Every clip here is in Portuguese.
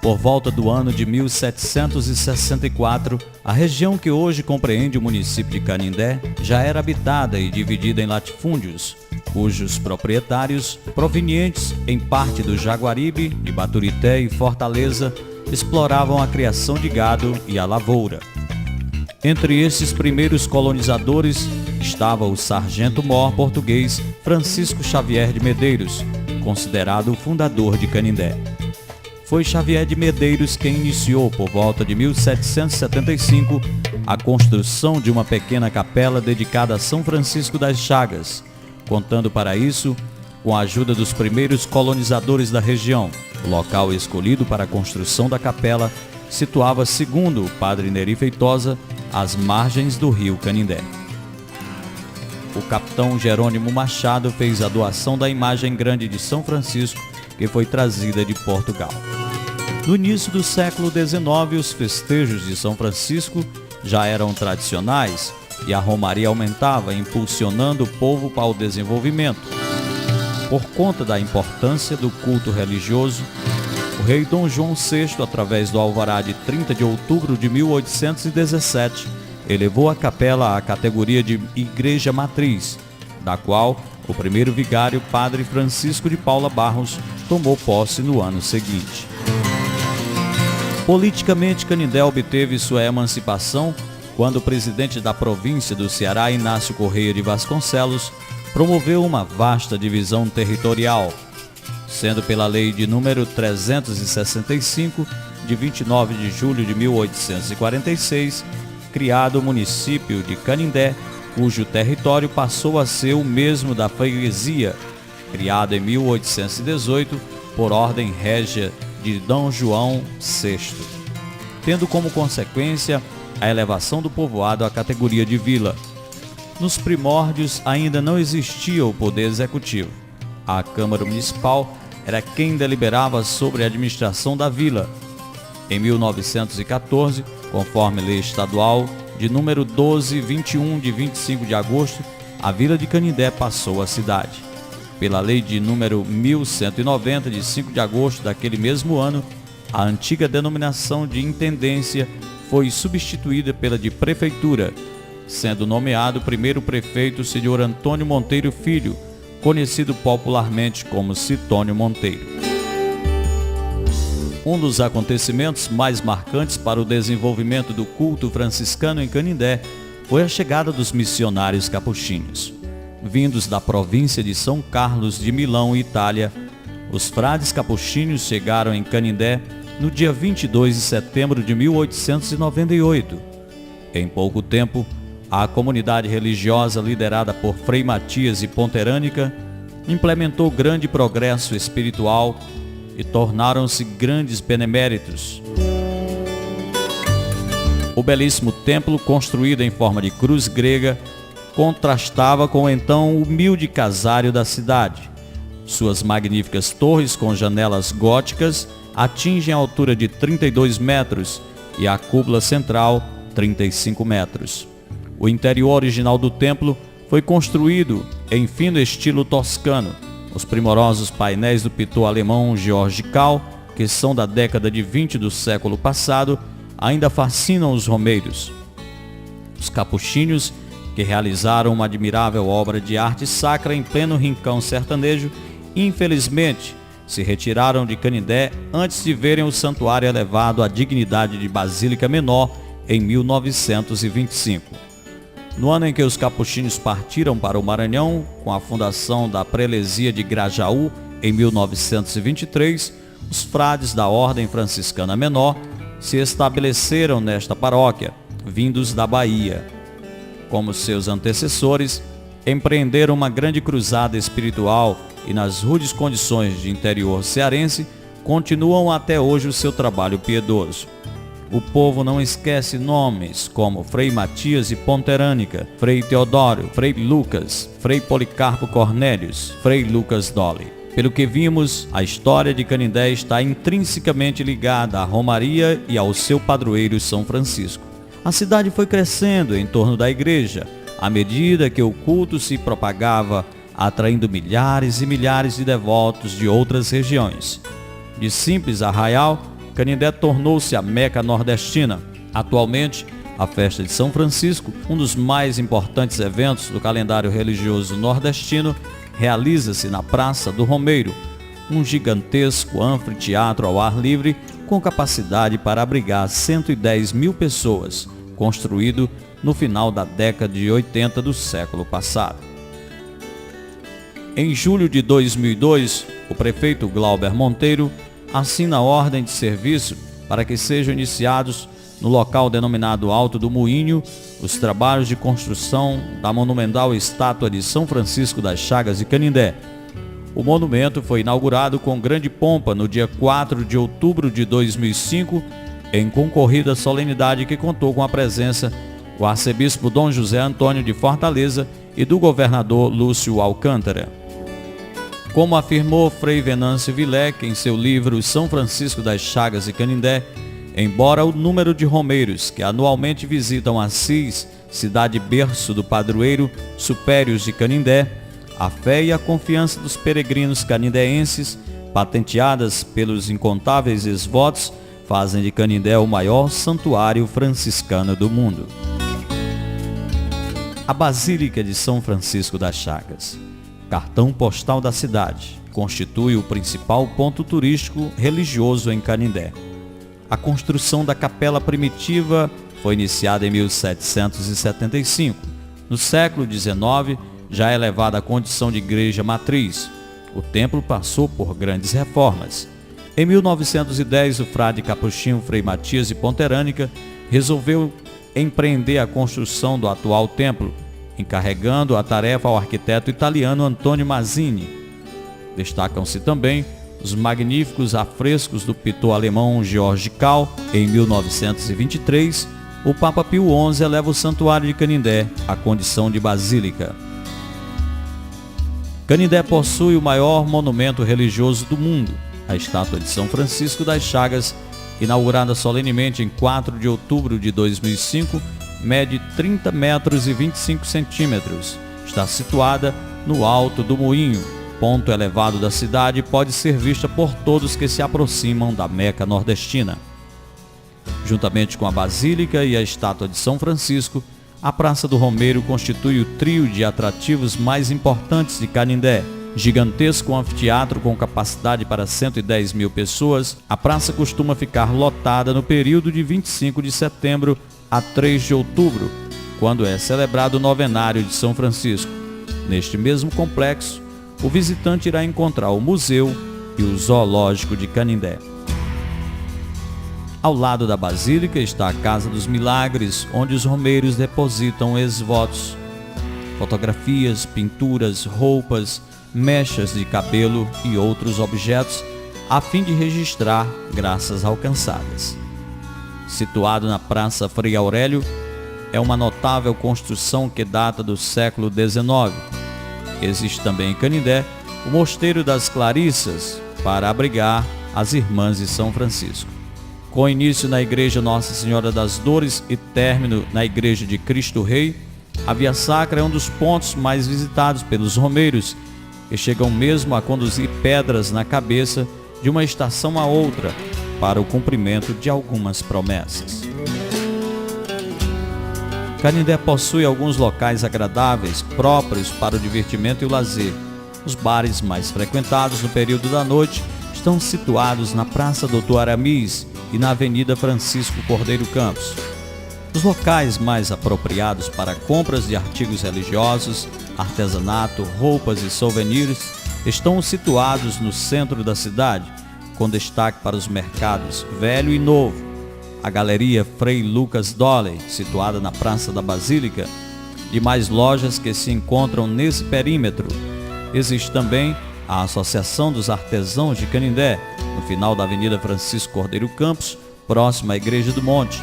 Por volta do ano de 1764, a região que hoje compreende o município de Canindé já era habitada e dividida em latifúndios, cujos proprietários, provenientes em parte do Jaguaribe, de Baturité e Fortaleza, exploravam a criação de gado e a lavoura. Entre esses primeiros colonizadores estava o sargento-mor português Francisco Xavier de Medeiros, considerado o fundador de Canindé. Foi Xavier de Medeiros quem iniciou, por volta de 1775, a construção de uma pequena capela dedicada a São Francisco das Chagas, contando para isso com a ajuda dos primeiros colonizadores da região. O local escolhido para a construção da capela situava, segundo o padre Neri Feitosa, às margens do rio Canindé. O capitão Jerônimo Machado fez a doação da imagem grande de São Francisco, que foi trazida de Portugal. No início do século XIX, os festejos de São Francisco já eram tradicionais e a romaria aumentava, impulsionando o povo para o desenvolvimento. Por conta da importância do culto religioso, o rei Dom João VI, através do alvará de 30 de outubro de 1817, elevou a capela à categoria de Igreja Matriz, da qual o primeiro vigário, padre Francisco de Paula Barros, tomou posse no ano seguinte. Politicamente, Canindé obteve sua emancipação quando o presidente da província do Ceará, Inácio Correia de Vasconcelos, promoveu uma vasta divisão territorial, sendo pela lei de número 365, de 29 de julho de 1846, criado o município de Canindé, cujo território passou a ser o mesmo da freguesia, criada em 1818 por ordem régia de D. João VI, tendo como consequência a elevação do povoado à categoria de vila. Nos primórdios ainda não existia o poder executivo. A Câmara Municipal era quem deliberava sobre a administração da vila. Em 1914, conforme lei estadual de número 1221 de 25 de agosto, a vila de Canindé passou à cidade. Pela lei de número 1190 de 5 de agosto daquele mesmo ano, a antiga denominação de intendência foi substituída pela de prefeitura, sendo nomeado o primeiro prefeito o senhor Antônio Monteiro Filho, conhecido popularmente como Citônio Monteiro. Um dos acontecimentos mais marcantes para o desenvolvimento do culto franciscano em Canindé foi a chegada dos missionários capuchinhos. Vindos da província de São Carlos de Milão, Itália, os frades capuchinhos chegaram em Canindé no dia 22 de setembro de 1898. Em pouco tempo, a comunidade religiosa liderada por Frei Matias e Ponterânica implementou grande progresso espiritual e tornaram-se grandes beneméritos. O belíssimo templo, construído em forma de cruz grega, contrastava com o então humilde casário da cidade. Suas magníficas torres com janelas góticas atingem a altura de 32 metros e a cúpula central 35 metros. O interior original do templo foi construído em fino estilo toscano. Os primorosos painéis do pintor alemão Georg Kahl, que são da década de 20 do século passado, ainda fascinam os romeiros. Os capuchinhos, que realizaram uma admirável obra de arte sacra em pleno rincão sertanejo, infelizmente se retiraram de Canindé antes de verem o santuário elevado à dignidade de Basílica Menor em 1925. No ano em que os capuchinhos partiram para o Maranhão, com a fundação da prelesia de Grajaú em 1923, os frades da Ordem Franciscana Menor se estabeleceram nesta paróquia, vindos da Bahia. Como seus antecessores, empreenderam uma grande cruzada espiritual e, nas rudes condições de interior cearense, continuam até hoje o seu trabalho piedoso. O povo não esquece nomes como Frei Matias e Ponterânica, Frei Teodoro, Frei Lucas, Frei Policarpo Cornélios, Frei Lucas Dolly. Pelo que vimos, a história de Canindé está intrinsecamente ligada à romaria e ao seu padroeiro São Francisco. A cidade foi crescendo em torno da igreja, à medida que o culto se propagava atraindo milhares e milhares de devotos de outras regiões. De simples arraial, Canindé tornou-se a Meca nordestina. Atualmente, a festa de São Francisco, um dos mais importantes eventos do calendário religioso nordestino, realiza-se na Praça do Romeiro, um gigantesco anfiteatro ao ar livre com capacidade para abrigar 110 mil pessoas, construído no final da década de 80 do século passado. Em julho de 2002, o prefeito Glauber Monteiro assina a ordem de serviço para que sejam iniciados no local denominado Alto do Moinho os trabalhos de construção da monumental estátua de São Francisco das Chagas de Canindé. O monumento foi inaugurado com grande pompa no dia 4 de outubro de 2005, em concorrida solenidade que contou com a presença do arcebispo Dom José Antônio de Fortaleza e do governador Lúcio Alcântara. Como afirmou Frei Venâncio Villec em seu livro São Francisco das Chagas e Canindé, embora o número de romeiros que anualmente visitam Assis, cidade berço do padroeiro, supere os de Canindé, a fé e a confiança dos peregrinos canindéenses, patenteadas pelos incontáveis ex-votos, fazem de Canindé o maior santuário franciscano do mundo. A Basílica de São Francisco das Chagas, cartão postal da cidade, constitui o principal ponto turístico religioso em Canindé. A construção da capela primitiva foi iniciada em 1775. No século XIX, já é elevada à condição de igreja matriz. O templo passou por grandes reformas. Em 1910, o frade capuchinho Frei Matias de Ponterânica resolveu empreender a construção do atual templo, encarregando a tarefa ao arquiteto italiano Antônio Mazzini. Destacam-se também os magníficos afrescos do pintor alemão George Kahl. Em 1923, o Papa Pio XI eleva o Santuário de Canindé à condição de basílica. Canindé possui o maior monumento religioso do mundo, a estátua de São Francisco das Chagas, inaugurada solenemente em 4 de outubro de 2005, mede 30 metros e 25 centímetros. Está situada no Alto do Moinho, ponto elevado da cidade, e pode ser vista por todos que se aproximam da Meca nordestina. Juntamente com a Basílica e a estátua de São Francisco, a Praça do Romeiro constitui o trio de atrativos mais importantes de Canindé. Gigantesco anfiteatro com capacidade para 110 mil pessoas, a praça costuma ficar lotada no período de 25 de setembro a 3 de outubro, quando é celebrado o novenário de São Francisco. Neste mesmo complexo, o visitante irá encontrar o museu e o zoológico de Canindé. Ao lado da Basílica está a Casa dos Milagres, onde os romeiros depositam ex-votos, fotografias, pinturas, roupas, mechas de cabelo e outros objetos, a fim de registrar graças alcançadas. Situado na Praça Frei Aurélio, é uma notável construção que data do século XIX. Existe também em Canindé o Mosteiro das Clarissas, para abrigar as Irmãs de São Francisco. Com início na Igreja Nossa Senhora das Dores e término na Igreja de Cristo Rei, a Via Sacra é um dos pontos mais visitados pelos romeiros, que chegam mesmo a conduzir pedras na cabeça de uma estação a outra para o cumprimento de algumas promessas. Canindé possui alguns locais agradáveis, próprios para o divertimento e o lazer. Os bares mais frequentados no período da noite estão situados na Praça Doutor Aramis e na Avenida Francisco Cordeiro Campos. Os locais mais apropriados para compras de artigos religiosos, artesanato, roupas e souvenirs estão situados no centro da cidade, com destaque para os mercados Velho e Novo, a Galeria Frei Lucas Dolley, situada na Praça da Basílica, e mais lojas que se encontram nesse perímetro. Existe também a Associação dos Artesãos de Canindé, no final da Avenida Francisco Cordeiro Campos, próximo à Igreja do Monte,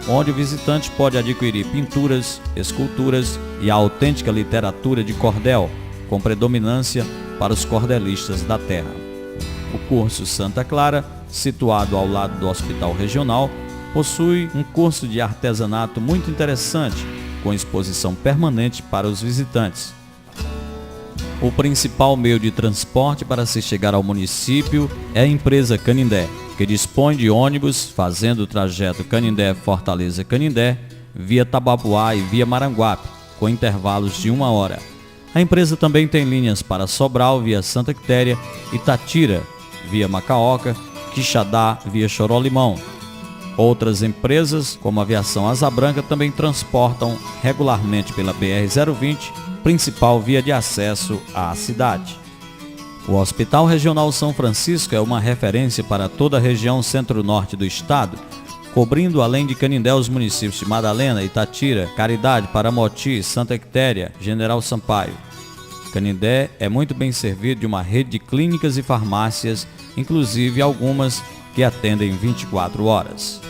onde o visitante pode adquirir pinturas, esculturas e a autêntica literatura de cordel, com predominância para os cordelistas da terra. O curso Santa Clara, situado ao lado do Hospital Regional, possui um curso de artesanato muito interessante, com exposição permanente para os visitantes. O principal meio de transporte para se chegar ao município é a empresa Canindé, que dispõe de ônibus fazendo o trajeto Canindé-Fortaleza-Canindé, via Tabapuá e via Maranguape, com intervalos de 1 hora. A empresa também tem linhas para Sobral via Santa Quitéria, Itatira via Macaoca, Quixadá via Chorolimão. Outras empresas, como a Aviação Asa Branca, também transportam regularmente pela BR-020, principal via de acesso à cidade. O Hospital Regional São Francisco é uma referência para toda a região centro-norte do estado, cobrindo além de Canindé os municípios de Madalena, Itatira, Caridade, Paramoti, Santa Quitéria, General Sampaio. Canindé é muito bem servido de uma rede de clínicas e farmácias, inclusive algumas que atendem 24 horas.